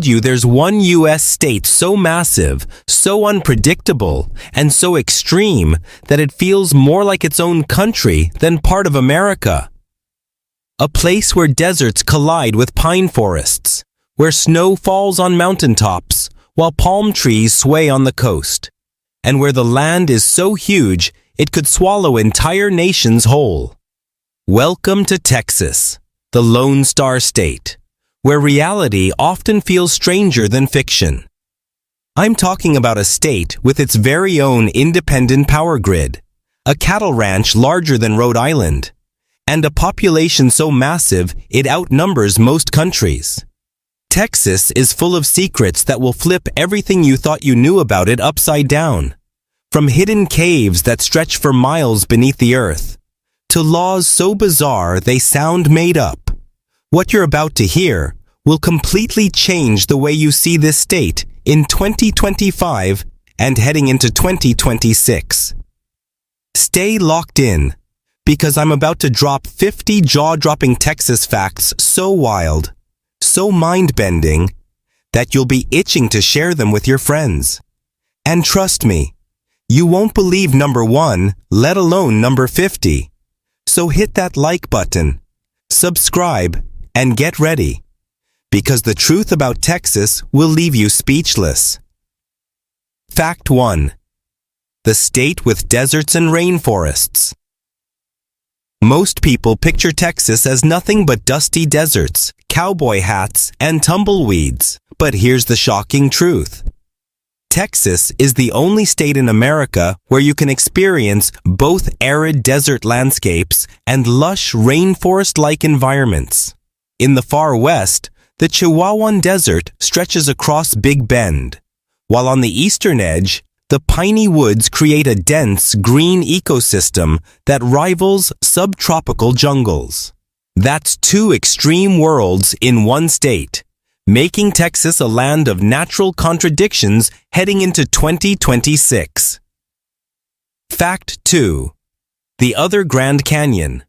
you there's one U.S. state so massive, so unpredictable, and so extreme that it feels more like its own country than part of America. A place where deserts collide with pine forests, where snow falls on mountaintops while palm trees sway on the coast, and where the land is so huge it could swallow entire nations whole. Welcome to Texas, the Lone Star State, where reality often feels stranger than fiction. I'm talking about a state with its very own independent power grid, a cattle ranch larger than Rhode Island, and a population so massive it outnumbers most countries. Texas is full of secrets that will flip everything you thought you knew about it upside down. From hidden caves that stretch for miles beneath the earth, to laws so bizarre they sound made up. What you're about to hear will completely change the way you see this state in 2025 and heading into 2026. Stay locked in, because I'm about to drop 50 jaw-dropping Texas facts so wild, so mind-bending, that you'll be itching to share them with your friends. And trust me, you won't believe number 1, let alone number 50. So hit that like button, subscribe, and get ready, because the truth about Texas will leave you speechless. Fact 1. The state with deserts and rainforests. Most people picture Texas as nothing but dusty deserts, cowboy hats, and tumbleweeds. But here's the shocking truth. Texas is the only state in America where you can experience both arid desert landscapes and lush rainforest-like environments. In the far west, the Chihuahuan Desert stretches across Big Bend, while on the eastern edge, the Piney Woods create a dense green ecosystem that rivals subtropical jungles. That's two extreme worlds in one state, making Texas a land of natural contradictions heading into 2026. Fact 2. The other Grand Canyon.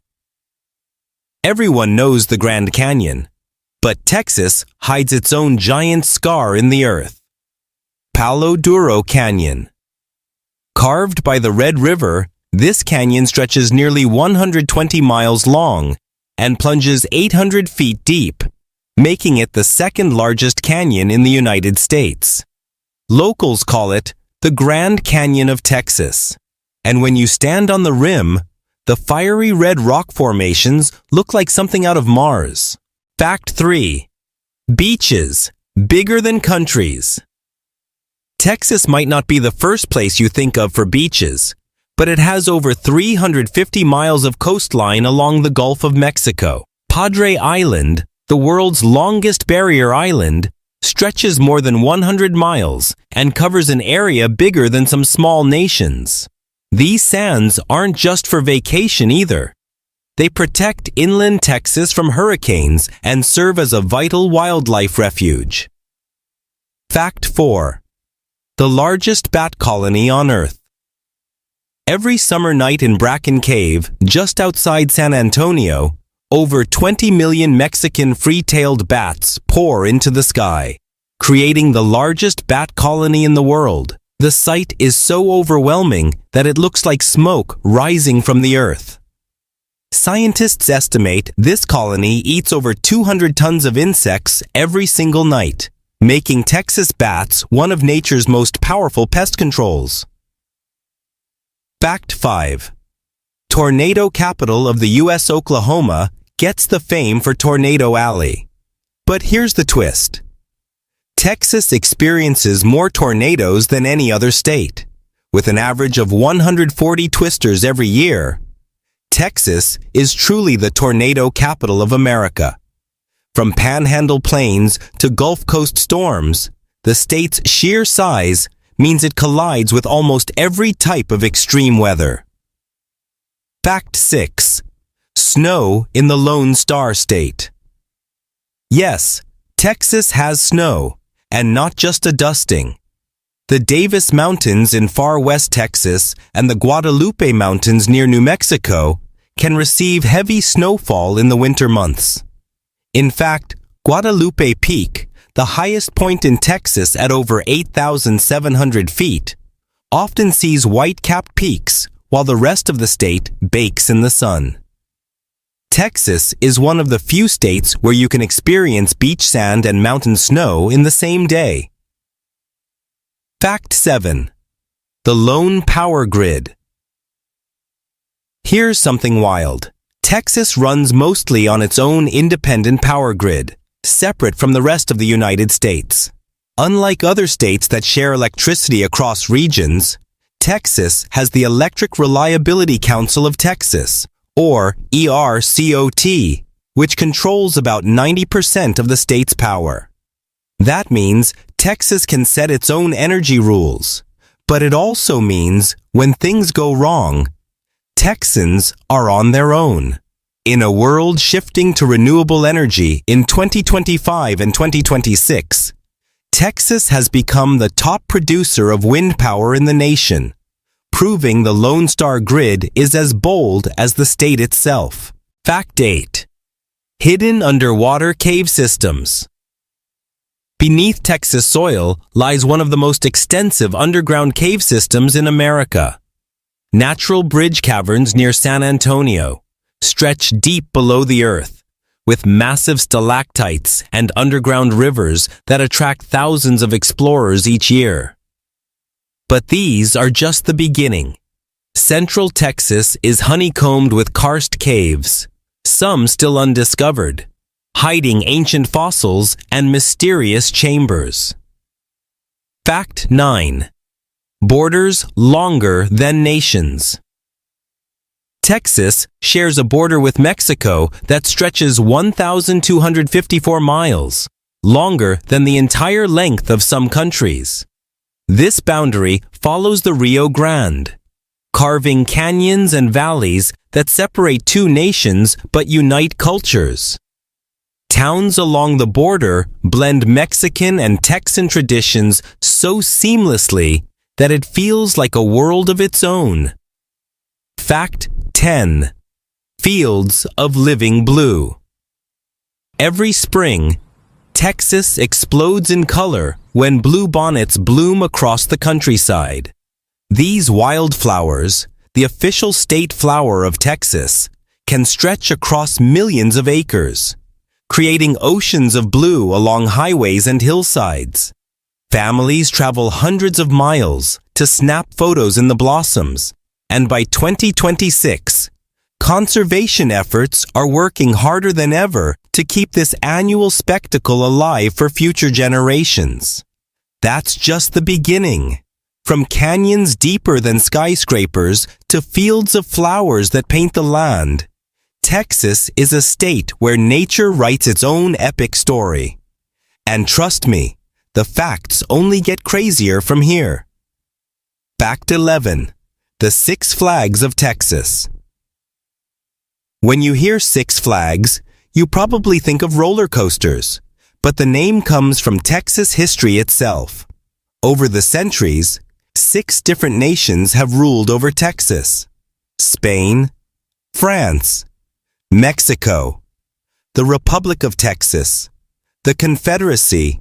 Everyone knows the Grand Canyon, but Texas hides its own giant scar in the earth. Palo Duro Canyon. Carved by the Red River, this canyon stretches nearly 120 miles long and plunges 800 feet deep, making it the second largest canyon in the United States. Locals call it the Grand Canyon of Texas, and when you stand on the rim, the fiery red rock formations look like something out of Mars. Fact 3. Beaches, bigger than countries. Texas might not be the first place you think of for beaches, but it has over 350 miles of coastline along the Gulf of Mexico. Padre Island, the world's longest barrier island, stretches more than 100 miles and covers an area bigger than some small nations. These sands aren't just for vacation either. They protect inland Texas from hurricanes and serve as a vital wildlife refuge. Fact 4. The largest bat colony on Earth. Every summer night in Bracken Cave, just outside San Antonio, over 20 million Mexican free-tailed bats pour into the sky, creating the largest bat colony in the world. The sight is so overwhelming that it looks like smoke rising from the earth. Scientists estimate this colony eats over 200 tons of insects every single night, making Texas bats one of nature's most powerful pest controls. Fact 5. Tornado capital of the U.S. Oklahoma gets the fame for Tornado Alley. But here's the twist. Texas experiences more tornadoes than any other state. With an average of 140 twisters every year, Texas is truly the tornado capital of America. From panhandle plains to Gulf Coast storms, the state's sheer size means it collides with almost every type of extreme weather. Fact 6. Snow in the Lone Star State. Yes, Texas has snow, and not just a dusting. The Davis Mountains in far west Texas and the Guadalupe Mountains near New Mexico can receive heavy snowfall in the winter months. In fact, Guadalupe Peak, the highest point in Texas at over 8,700 feet, often sees white-capped peaks while the rest of the state bakes in the sun. Texas is one of the few states where you can experience beach sand and mountain snow in the same day. Fact 7. The lone power grid. Here's something wild. Texas runs mostly on its own independent power grid, separate from the rest of the United States. Unlike other states that share electricity across regions, Texas has the Electric Reliability Council of Texas, or ERCOT, which controls about 90% of the state's power. That means Texas can set its own energy rules, but it also means when things go wrong, Texans are on their own. In a world shifting to renewable energy in 2025 and 2026, Texas has become the top producer of wind power in the nation, proving the Lone Star Grid is as bold as the state itself. Fact 8. Hidden underwater cave systems. Beneath Texas soil lies one of the most extensive underground cave systems in America. Natural bridge caverns near San Antonio stretch deep below the earth, with massive stalactites and underground rivers that attract thousands of explorers each year. But these are just the beginning. Central Texas is honeycombed with karst caves, some still undiscovered, hiding ancient fossils and mysterious chambers. Fact 9. Borders longer than nations. Texas shares a border with Mexico that stretches 1,254 miles, longer than the entire length of some countries. This boundary follows the Rio Grande, carving canyons and valleys that separate two nations but unite cultures. Towns along the border blend Mexican and Texan traditions so seamlessly that it feels like a world of its own. Fact 10. Fields of living blue. Every spring, Texas explodes in color when bluebonnets bloom across the countryside. These wildflowers, the official state flower of Texas, can stretch across millions of acres, creating oceans of blue along highways and hillsides. Families travel hundreds of miles to snap photos in the blossoms, and by 2026, conservation efforts are working harder than ever to keep this annual spectacle alive for future generations. That's just the beginning. From canyons deeper than skyscrapers to fields of flowers that paint the land, Texas is a state where nature writes its own epic story. And trust me, the facts only get crazier from here. Fact 11. The Six Flags of Texas. When you hear Six Flags, you probably think of roller coasters, but the name comes from Texas history itself. Over the centuries, 6 different nations have ruled over Texas: Spain, France, Mexico, the Republic of Texas, the Confederacy,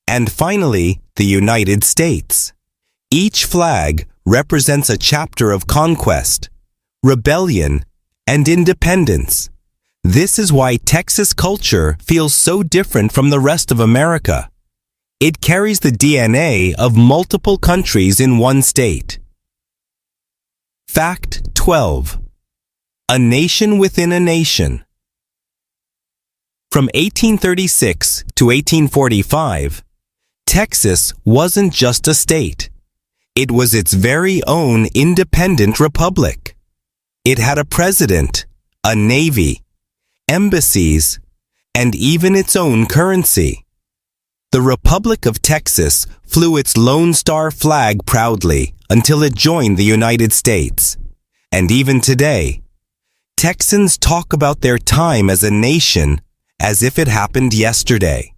and finally, the United States. Each flag represents a chapter of conquest, rebellion, and independence. This is why Texas culture feels so different from the rest of America. It carries the DNA of multiple countries in one state. Fact 12. A nation within a nation. From 1836 to 1845, Texas wasn't just a state. It was its very own independent republic. It had a president, a navy, embassies, and even its own currency. The Republic of Texas flew its Lone Star flag proudly until it joined the United States. And even today, Texans talk about their time as a nation as if it happened yesterday.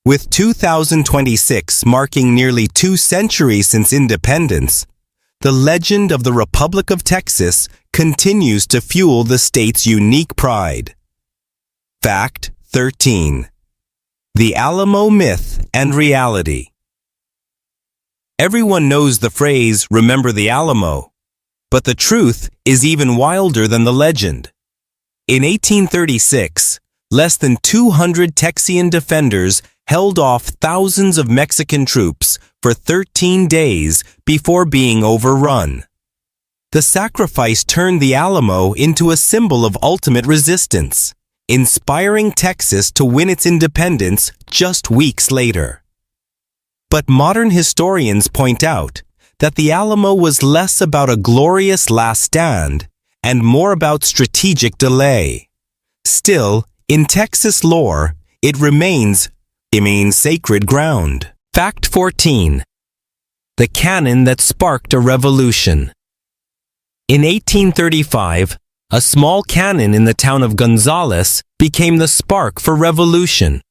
With 2026 marking nearly 2 centuries since independence, the legend of the Republic of Texas continues to fuel the state's unique pride. Fact 13. The Alamo Myth and Reality. Everyone knows the phrase, "Remember the Alamo," but the truth is even wilder than the legend. In 1836, less than 200 Texian defenders held off thousands of Mexican troops for 13 days before being overrun. The sacrifice turned the Alamo into a symbol of ultimate resistance, inspiring Texas to win its independence just weeks later. But modern historians point out that the Alamo was less about a glorious last stand and more about strategic delay. Still, in Texas lore, it remains sacred ground. Fact 14. The cannon that sparked a revolution. In 1835, a small cannon in the town of Gonzales became the spark for revolution.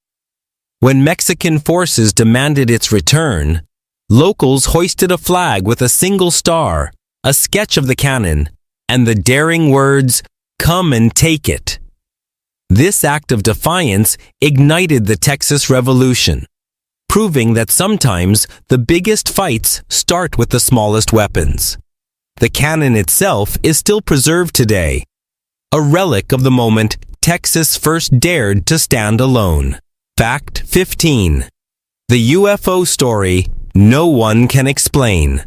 When Mexican forces demanded its return, locals hoisted a flag with a single star, a sketch of the cannon, and the daring words, "Come and take it." This act of defiance ignited the Texas Revolution, proving that sometimes the biggest fights start with the smallest weapons. The cannon itself is still preserved today, a relic of the moment Texas first dared to stand alone. Fact 15. The UFO story no one can explain.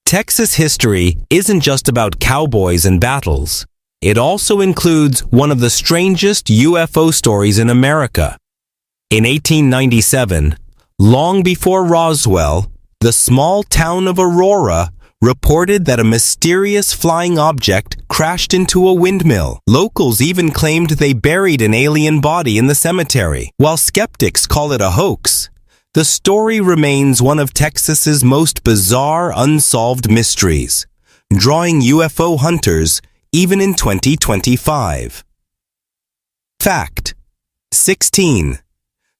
Texas history isn't just about cowboys and battles. It also includes one of the strangest UFO stories in America. In 1897, long before Roswell, the small town of Aurora reported that a mysterious flying object crashed into a windmill. Locals even claimed they buried an alien body in the cemetery. While skeptics call it a hoax, the story remains one of Texas's most bizarre unsolved mysteries, drawing UFO hunters even in 2025. Fact 16.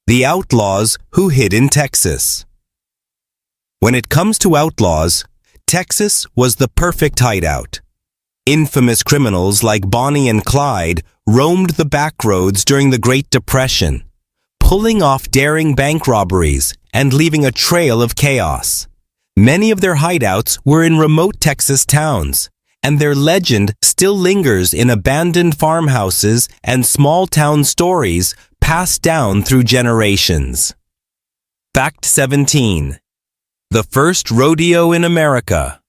The outlaws who hid in Texas. When it comes to outlaws, Texas was the perfect hideout. Infamous criminals like Bonnie and Clyde roamed the back roads during the Great Depression, pulling off daring bank robberies and leaving a trail of chaos. Many of their hideouts were in remote Texas towns, and their legend still lingers in abandoned farmhouses and small-town stories passed down through generations. Fact 17. The first rodeo in America.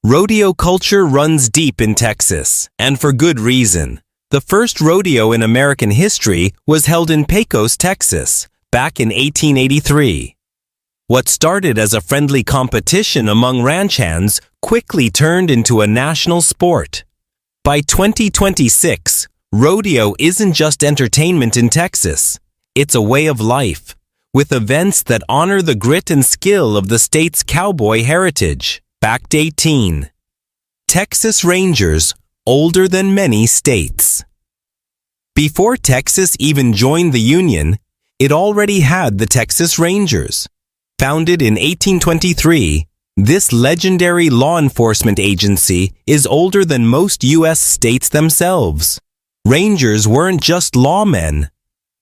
Rodeo culture runs deep in Texas, and for good reason. The first rodeo in American history was held in Pecos, Texas, back in 1883. What started as a friendly competition among ranch hands quickly turned into a national sport. By 2026, rodeo isn't just entertainment in Texas. It's a way of life, with events that honor the grit and skill of the state's cowboy heritage. Fact 18. Texas Rangers, older than many states. Before Texas even joined the Union, it already had the Texas Rangers. Founded in 1823, this legendary law enforcement agency is older than most U.S. states themselves. Rangers weren't just lawmen.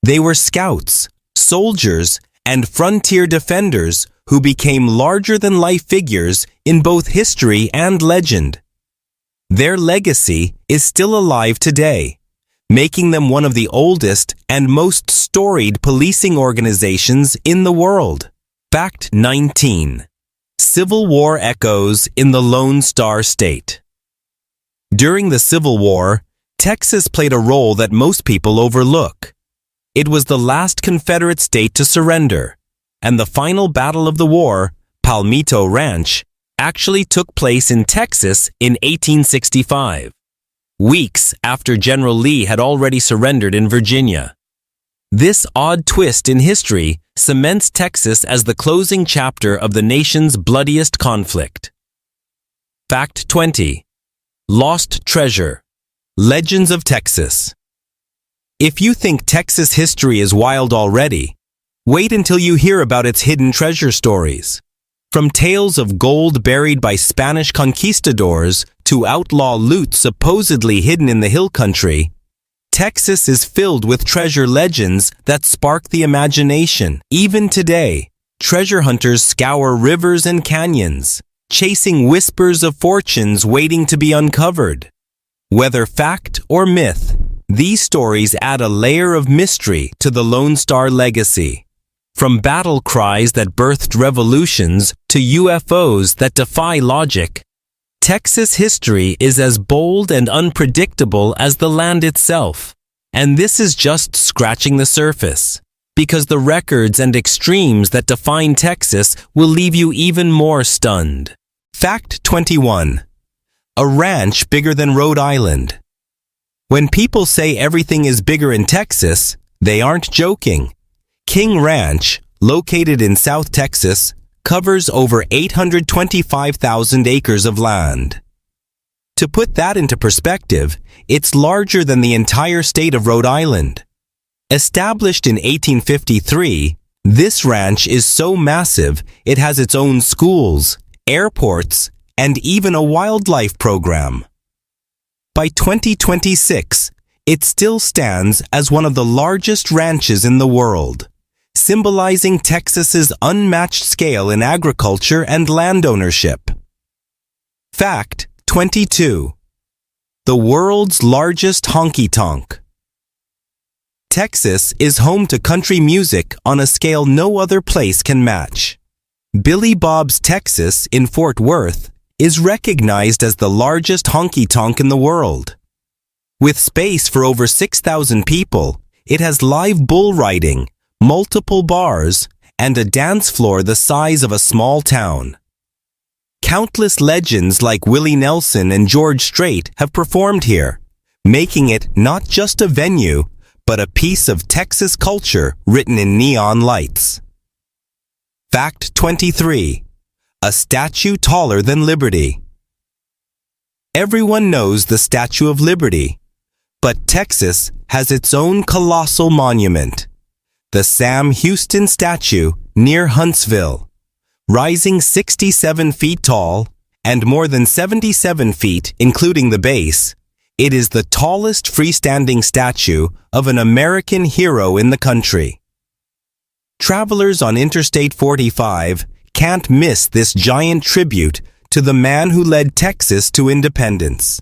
They were scouts, soldiers, and frontier defenders who became larger-than-life figures in both history and legend. Their legacy is still alive today, making them one of the oldest and most storied policing organizations in the world. Fact 19. Civil War echoes in the Lone Star State. During the Civil War, Texas played a role that most people overlook. It was the last Confederate state to surrender, and the final battle of the war, Palmito Ranch, actually took place in Texas in 1865, weeks after General Lee had already surrendered in Virginia. This odd twist in history cements Texas as the closing chapter of the nation's bloodiest conflict. Fact 20. Lost Treasure. Legends of Texas. If you think Texas history is wild already, wait until you hear about its hidden treasure stories. From tales of gold buried by Spanish conquistadors to outlaw loot supposedly hidden in the hill country, Texas is filled with treasure legends that spark the imagination. Even today, treasure hunters scour rivers and canyons, chasing whispers of fortunes waiting to be uncovered. Whether fact or myth, these stories add a layer of mystery to the Lone Star legacy. From battle cries that birthed revolutions to UFOs that defy logic, Texas history is as bold and unpredictable as the land itself. And this is just scratching the surface, because the records and extremes that define Texas will leave you even more stunned. Fact 21. A ranch bigger than Rhode Island. When people say everything is bigger in Texas, they aren't joking. King Ranch, located in South Texas, covers over 825,000 acres of land. To put that into perspective, it's larger than the entire state of Rhode Island. Established in 1853, this ranch is so massive it has its own schools, airports, and even a wildlife program. By 2026, it still stands as one of the largest ranches in the world, symbolizing Texas's unmatched scale in agriculture and land ownership. Fact 22. The world's largest honky-tonk. Texas is home to country music on a scale no other place can match. Billy Bob's Texas in Fort Worth is recognized as the largest honky-tonk in the world. With space for over 6,000 people, it has live bull riding, multiple bars, and a dance floor the size of a small town. Countless legends like Willie Nelson and George Strait have performed here, making it not just a venue, but a piece of Texas culture written in neon lights. Fact 23. A statue taller than Liberty. Everyone knows the Statue of Liberty, but Texas has its own colossal monument, the Sam Houston statue near Huntsville. Rising 67 feet tall and more than 77 feet including the base, it is the tallest freestanding statue of an American hero in the country. Travelers on Interstate 45 can't miss this giant tribute to the man who led Texas to independence.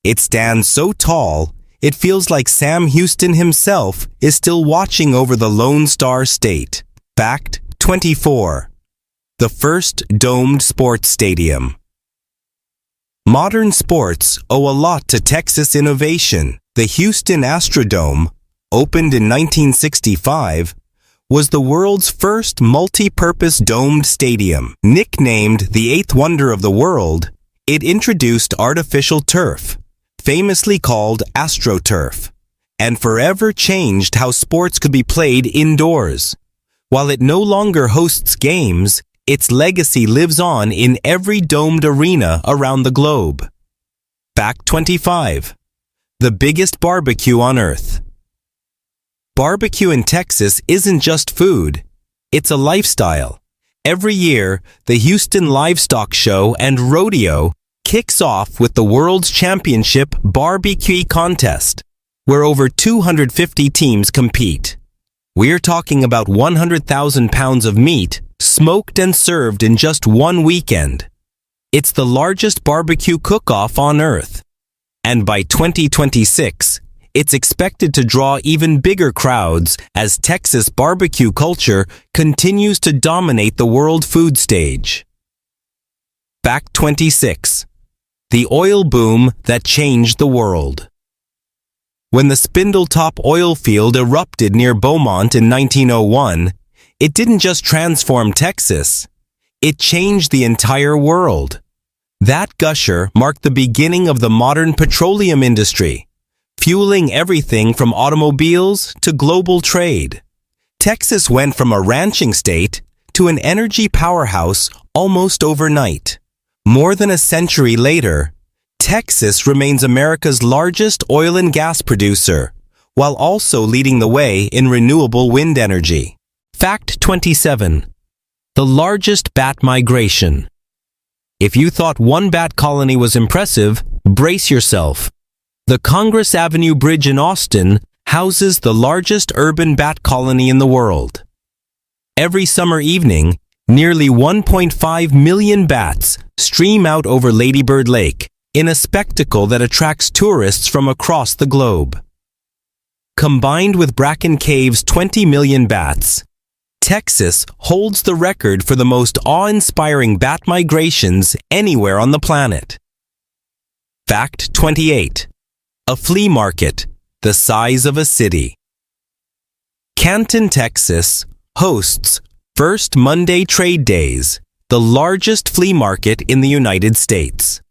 It stands so tall, it feels like Sam Houston himself is still watching over the Lone Star State. Fact 24. The first domed sports stadium. Modern sports owe a lot to Texas innovation. The Houston Astrodome, opened in 1965, was the world's first multi-purpose domed stadium. Nicknamed the eighth wonder of the world, it introduced artificial turf, famously called AstroTurf, and forever changed how sports could be played indoors. While it no longer hosts games, its legacy lives on in every domed arena around the globe. Fact 25. The biggest barbecue on Earth. Barbecue in Texas isn't just food, it's a lifestyle. Every year, the Houston Livestock Show and Rodeo kicks off with the World's Championship Barbecue Contest, where over 250 teams compete. We're talking about 100,000 pounds of meat smoked and served in just one weekend. It's the largest barbecue cook-off on Earth. And by 2026, it's expected to draw even bigger crowds as Texas barbecue culture continues to dominate the world food stage. Fact 26. The oil boom that changed the world. When the Spindletop oil field erupted near Beaumont in 1901, it didn't just transform Texas, it changed the entire world. That gusher marked the beginning of the modern petroleum industry, fueling everything from automobiles to global trade. Texas went from a ranching state to an energy powerhouse almost overnight. More than a century later, Texas remains America's largest oil and gas producer, while also leading the way in renewable wind energy. Fact 27. The largest bat migration. If you thought one bat colony was impressive, brace yourself. The Congress Avenue Bridge in Austin houses the largest urban bat colony in the world. Every summer evening, nearly 1.5 million bats stream out over Lady Bird Lake in a spectacle that attracts tourists from across the globe. Combined with Bracken Cave's 20 million bats, Texas holds the record for the most awe-inspiring bat migrations anywhere on the planet. Fact 28. A flea market, the size of a city. Canton, Texas, hosts First Monday Trade Days, the largest flea market in the United States.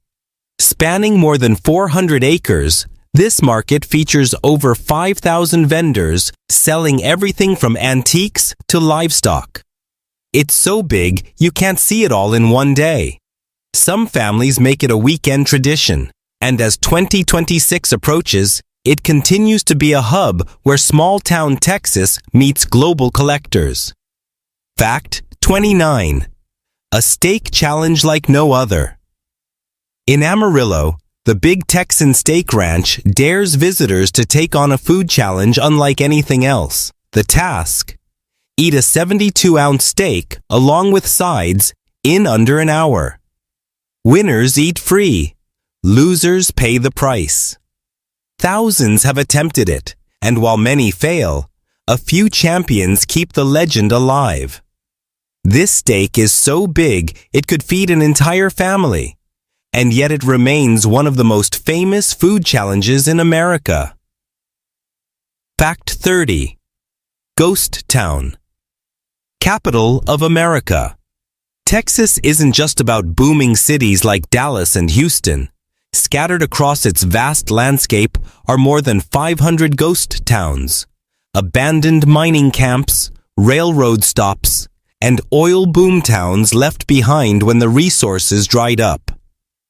Spanning more than 400 acres, this market features over 5,000 vendors selling everything from antiques to livestock. It's so big you can't see it all in one day. Some families make it a weekend tradition, and as 2026 approaches, it continues to be a hub where small-town Texas meets global collectors. Fact 29. A steak challenge like no other. In Amarillo, the Big Texan Steak Ranch dares visitors to take on a food challenge unlike anything else. The task: eat a 72-ounce steak along with sides in under an hour. Winners eat free. Losers pay the price. Thousands have attempted it, and while many fail, a few champions keep the legend alive. This steak is so big it could feed an entire family, and yet it remains one of the most famous food challenges in America. Fact 30. Ghost Town. Capital of America. Texas isn't just about booming cities like Dallas and Houston. Scattered across its vast landscape are more than 500 ghost towns, abandoned mining camps, railroad stops, and oil boom towns left behind when the resources dried up.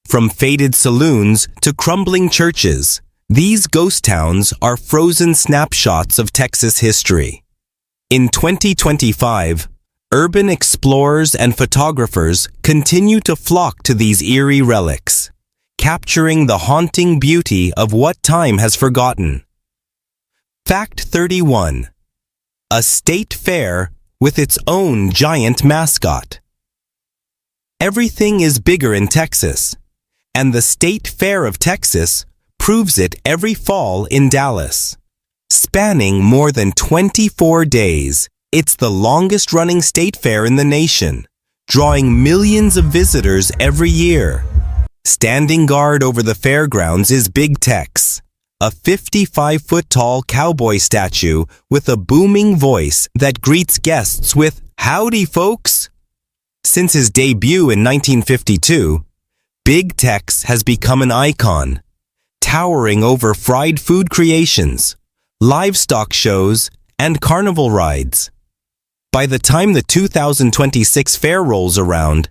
From faded saloons to crumbling churches, these ghost towns are frozen snapshots of Texas history. In 2025, urban explorers and photographers continue to flock to these eerie relics, capturing the haunting beauty of what time has forgotten. Fact 31. A state fair with its own giant mascot. Everything is bigger in Texas, and the State Fair of Texas proves it every fall in Dallas. Spanning more than 24 days, it's the longest-running state fair in the nation, drawing millions of visitors every year. Standing guard over the fairgrounds is Big Tex, a 55-foot-tall cowboy statue with a booming voice that greets guests with, "Howdy, folks!" Since his debut in 1952, Big Tex has become an icon, towering over fried food creations, livestock shows, and carnival rides. By the time the 2026 fair rolls around,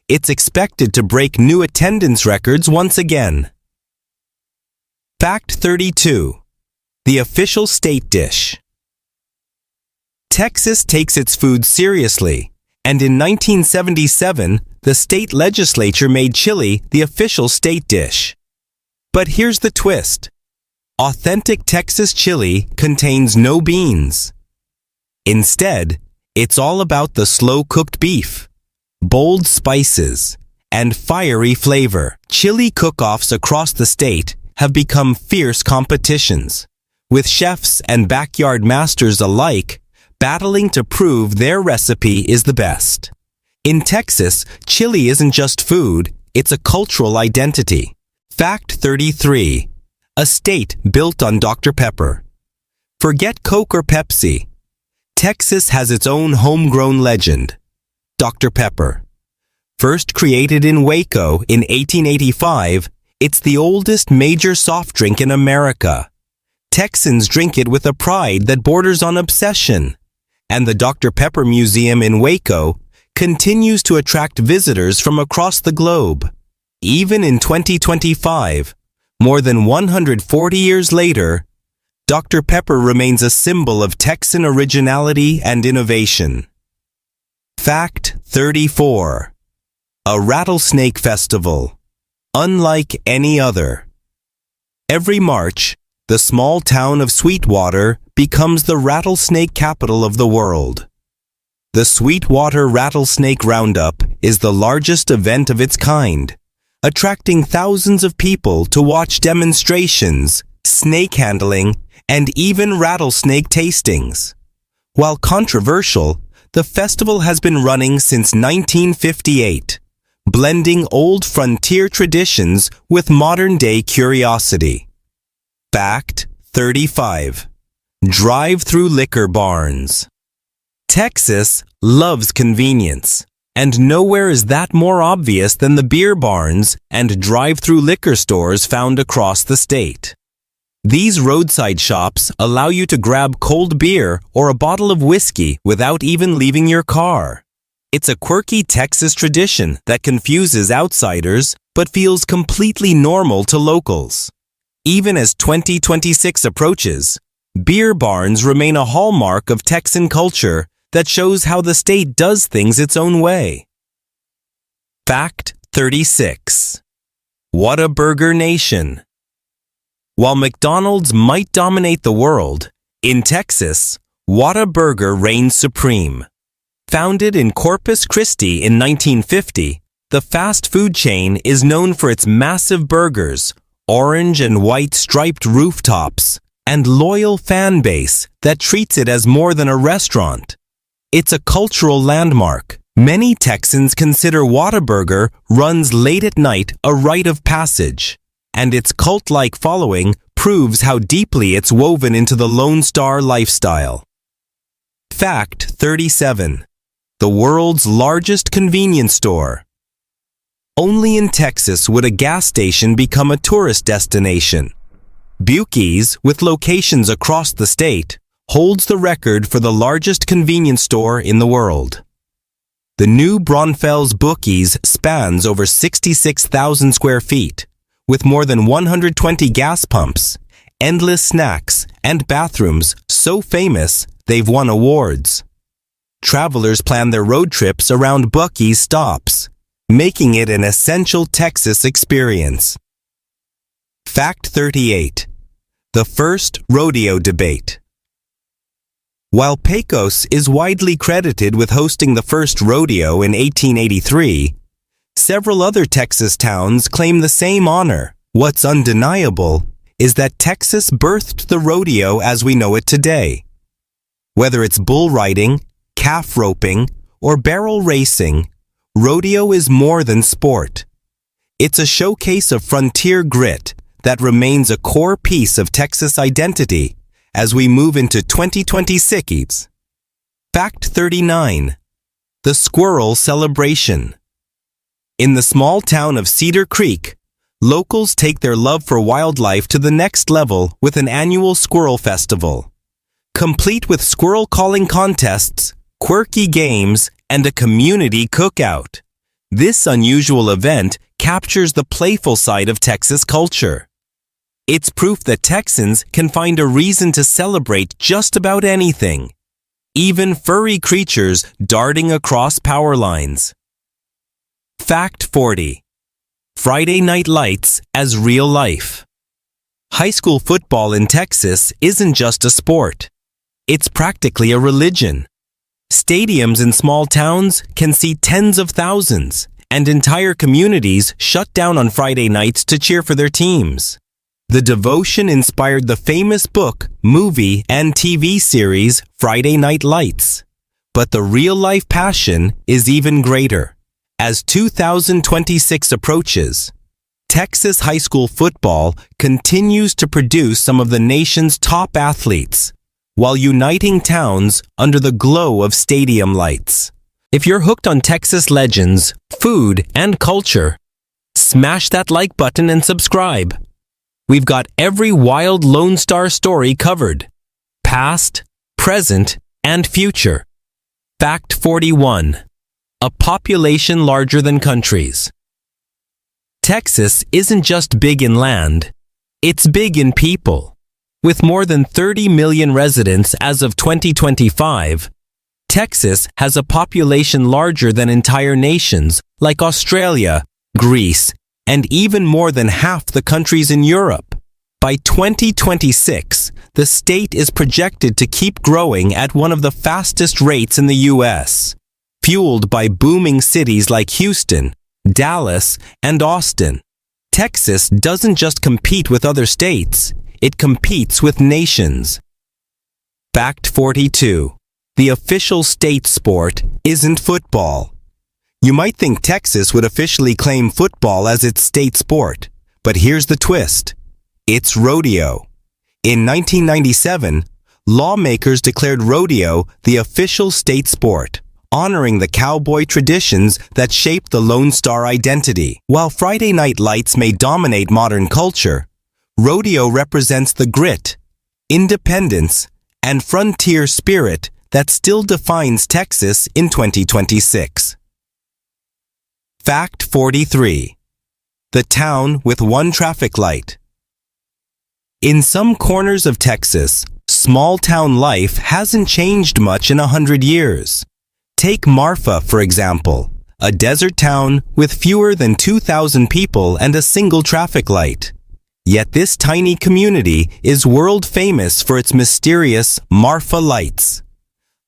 it's expected to break new attendance records once again. Fact 32. The official state dish. Texas takes its food seriously, and in 1977, the state legislature made chili the official state dish. But here's the twist. Authentic Texas chili contains no beans. Instead, it's all about the slow-cooked beef, bold spices, and fiery flavor. Chili cook-offs across the state have become fierce competitions, with chefs and backyard masters alike battling to prove their recipe is the best. In Texas, chili isn't just food, it's a cultural identity. Fact 33. A state built on Dr. Pepper. Forget Coke or Pepsi. Texas has its own homegrown legend, Dr. Pepper. First created in Waco in 1885, it's the oldest major soft drink in America. Texans drink it with a pride that borders on obsession, and the Dr. Pepper Museum in Waco continues to attract visitors from across the globe. Even in 2025, more than 140 years later, Dr. Pepper remains a symbol of Texan originality and innovation. Fact 34. A rattlesnake festival, unlike any other. Every March, the small town of Sweetwater becomes the rattlesnake capital of the world. The Sweetwater Rattlesnake Roundup is the largest event of its kind, attracting thousands of people to watch demonstrations, snake handling, and even rattlesnake tastings. While controversial, the festival has been running since 1958, blending old frontier traditions with modern-day curiosity. Fact 35. Drive-through liquor barns. Texas loves convenience, and nowhere is that more obvious than the beer barns and drive-through liquor stores found across the state. These roadside shops allow you to grab cold beer or a bottle of whiskey without even leaving your car. It's a quirky Texas tradition that confuses outsiders but feels completely normal to locals. Even as 2026 approaches, beer barns remain a hallmark of Texan culture that shows how the state does things its own way. Fact 36. Whataburger Nation. While McDonald's might dominate the world, in Texas, Whataburger reigns supreme. Founded in Corpus Christi in 1950, the fast food chain is known for its massive burgers, orange and white striped rooftops, and loyal fan base that treats it as more than a restaurant. It's a cultural landmark. Many Texans consider Whataburger runs late at night a rite of passage, and its cult-like following proves how deeply it's woven into the Lone Star lifestyle. Fact 37. The world's largest convenience store. Only in Texas would a gas station become a tourist destination. Buc-ee's, with locations across the state, holds the record for the largest convenience store in the world. The new Braunfels Buc-ee's spans over 66,000 square feet, with more than 120 gas pumps, endless snacks, and bathrooms so famous they've won awards. Travelers plan their road trips around Buc-ee's stops, making it an essential Texas experience. Fact 38. The first rodeo debate. While Pecos is widely credited with hosting the first rodeo in 1883, several other Texas towns claim the same honor. What's undeniable is that Texas birthed the rodeo as we know it today. Whether it's bull riding, calf roping, or barrel racing, rodeo is more than sport. It's a showcase of frontier grit that remains a core piece of Texas identity as we move into 2026. Fact 39. The Squirrel Celebration. In the small town of Cedar Creek, locals take their love for wildlife to the next level with an annual squirrel festival. Complete with squirrel calling contests, quirky games, and a community cookout. This unusual event captures the playful side of Texas culture. It's proof that Texans can find a reason to celebrate just about anything, even furry creatures darting across power lines. Fact 40. Friday Night Lights as real life. High school football in Texas isn't just a sport. It's practically a religion. Stadiums in small towns can seat tens of thousands, and entire communities shut down on Friday nights to cheer for their teams. The devotion inspired the famous book, movie, and TV series Friday Night Lights. But the real-life passion is even greater. As 2026 approaches, Texas high school football continues to produce some of the nation's top athletes, while uniting towns under the glow of stadium lights. If you're hooked on Texas legends, food, and culture, smash that like button and subscribe. We've got every wild Lone Star story covered, past, present, and future. Fact 41. A population larger than countries. Texas isn't just big in land, it's big in people. With more than 30 million residents as of 2025, Texas has a population larger than entire nations like Australia, Greece, and even more than half the countries in Europe. By 2026, the state is projected to keep growing at one of the fastest rates in the U.S., fueled by booming cities like Houston, Dallas, and Austin. Texas doesn't just compete with other states, it competes with nations. Fact 42. The official state sport isn't football. You might think Texas would officially claim football as its state sport, but here's the twist. It's rodeo. In 1997, lawmakers declared rodeo the official state sport, honoring the cowboy traditions that shaped the Lone Star identity. While Friday night lights may dominate modern culture, rodeo represents the grit, independence, and frontier spirit that still defines Texas in 2026. Fact 43. The town with one traffic light. In some corners of Texas, small-town life hasn't changed much in 100 years. Take Marfa, for example, a desert town with fewer than 2,000 people and a single traffic light. Yet this tiny community is world famous for its mysterious Marfa lights.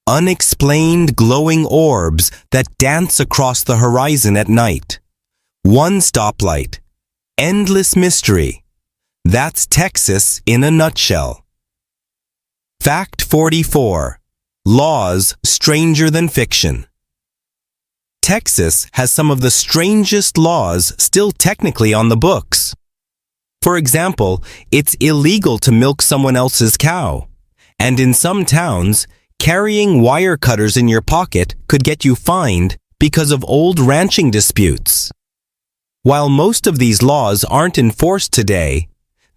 Unexplained glowing orbs that dance across the horizon at night. One stoplight. Endless mystery. That's Texas in a nutshell. Fact 44. Laws stranger than fiction. Texas has some of the strangest laws still technically on the books. For example, it's illegal to milk someone else's cow. And in some towns, carrying wire cutters in your pocket could get you fined because of old ranching disputes. While most of these laws aren't enforced today,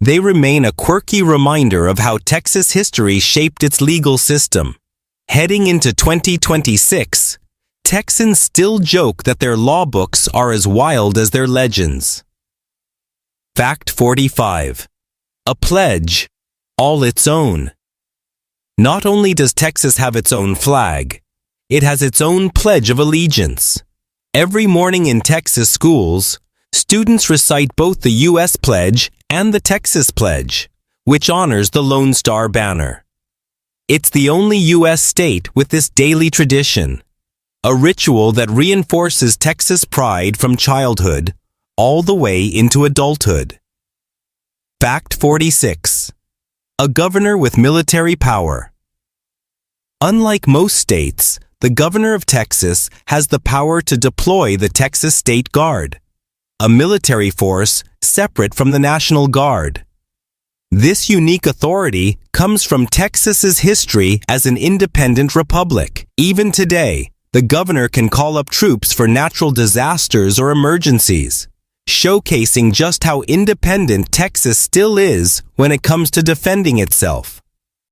they remain a quirky reminder of how Texas history shaped its legal system. Heading into 2026, Texans still joke that their law books are as wild as their legends. Fact 45. A pledge, all its own. Not only does Texas have its own flag, it has its own Pledge of Allegiance. Every morning in Texas schools, students recite both the U.S. Pledge and the Texas Pledge, which honors the Lone Star banner. It's the only U.S. state with this daily tradition, a ritual that reinforces Texas pride from childhood all the way into adulthood. Fact 46. A governor with military power. Unlike most states, the governor of Texas has the power to deploy the Texas State Guard, a military force separate from the National Guard. This unique authority comes from Texas's history as an independent republic. Even today, the governor can call up troops for natural disasters or emergencies, showcasing just how independent Texas still is when it comes to defending itself.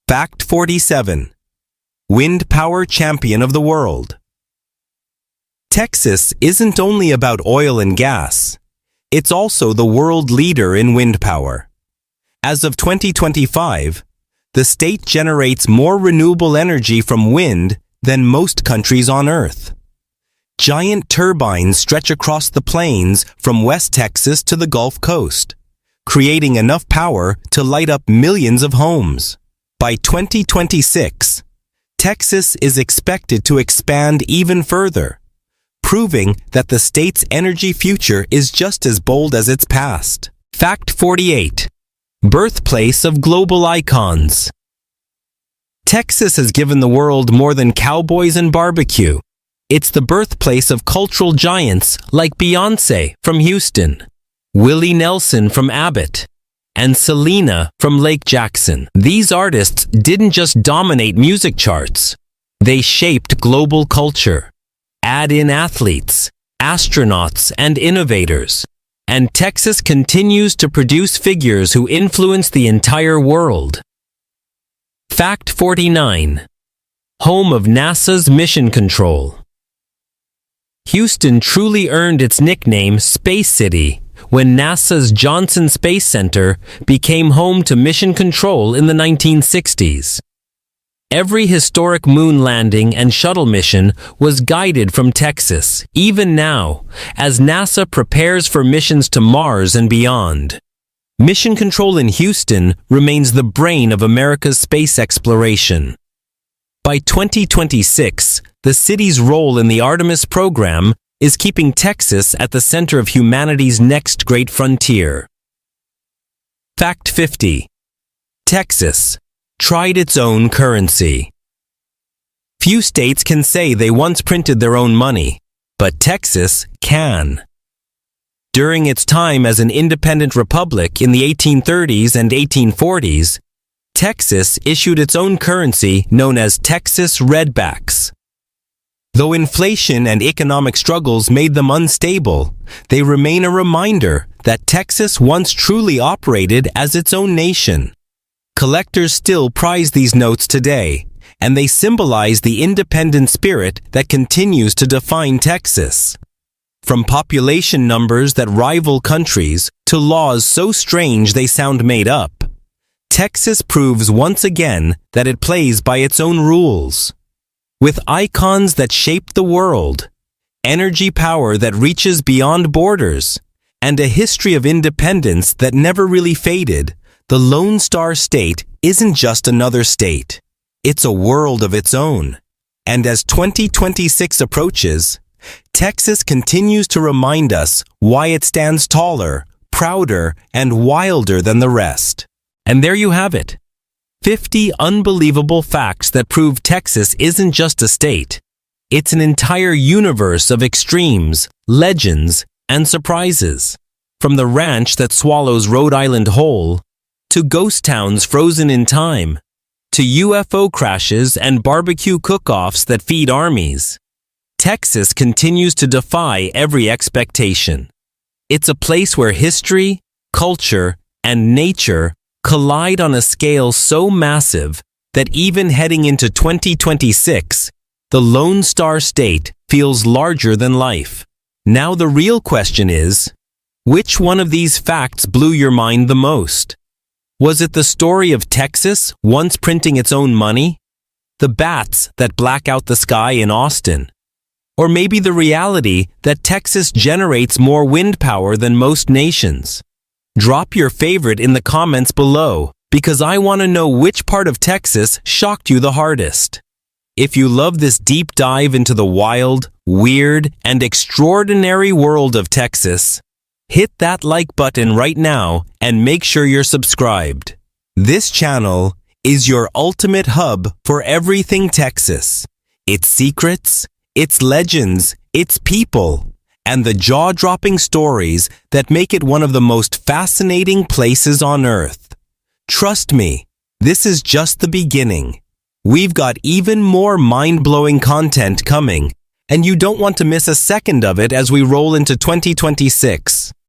Fact 47. Wind power champion of the world. Texas isn't only about oil and gas. It's also the world leader in wind power. As of 2025, the state generates more renewable energy from wind than most countries on Earth. Giant turbines stretch across the plains from West Texas to the Gulf Coast, creating enough power to light up millions of homes. By 2026, Texas is expected to expand even further, proving that the state's energy future is just as bold as its past. Fact 48. Birthplace of global icons. Texas has given the world more than cowboys and barbecue. It's the birthplace of cultural giants like Beyoncé from Houston, Willie Nelson from Abbott, and Selena from Lake Jackson. These artists didn't just dominate music charts. They shaped global culture. Add in athletes, astronauts, and innovators, and Texas continues to produce figures who influence the entire world. Fact 49. Home of NASA's Mission Control. Houston truly earned its nickname Space City when NASA's Johnson Space Center became home to mission control in the 1960s. Every historic moon landing and shuttle mission was guided from Texas, even now, as NASA prepares for missions to Mars and beyond. Mission Control in Houston remains the brain of America's space exploration. By 2026, the city's role in the Artemis program is keeping Texas at the center of humanity's next great frontier. Fact 50. Texas tried its own currency. Few states can say they once printed their own money, but Texas can. During its time as an independent republic in the 1830s and 1840s, Texas issued its own currency known as Texas Redbacks. Though inflation and economic struggles made them unstable, they remain a reminder that Texas once truly operated as its own nation. Collectors still prize these notes today, and they symbolize the independent spirit that continues to define Texas. From population numbers that rival countries to laws so strange they sound made up, Texas proves once again that it plays by its own rules. With icons that shaped the world, energy power that reaches beyond borders, and a history of independence that never really faded, the Lone Star State isn't just another state. It's a world of its own. And as 2026 approaches, Texas continues to remind us why it stands taller, prouder, and wilder than the rest. And there you have it. 50 unbelievable facts that prove Texas isn't just a state. It's an entire universe of extremes, legends, and surprises. From the ranch that swallows Rhode Island whole, to ghost towns frozen in time, to UFO crashes and barbecue cook-offs that feed armies, Texas continues to defy every expectation. It's a place where history, culture, and nature collide on a scale so massive that even heading into 2026, the Lone Star State feels larger than life. Now the real question is, which one of these facts blew your mind the most? Was it the story of Texas once printing its own money? The bats that black out the sky in Austin? Or maybe the reality that Texas generates more wind power than most nations? Drop your favorite in the comments below, because I want to know which part of Texas shocked you the hardest. If you love this deep dive into the wild, weird, and extraordinary world of Texas, hit that like button right now and make sure you're subscribed. This channel is your ultimate hub for everything Texas. Its secrets, its legends, its people, and the jaw-dropping stories that make it one of the most fascinating places on Earth. Trust me, this is just the beginning. We've got even more mind-blowing content coming, and you don't want to miss a second of it as we roll into 2026.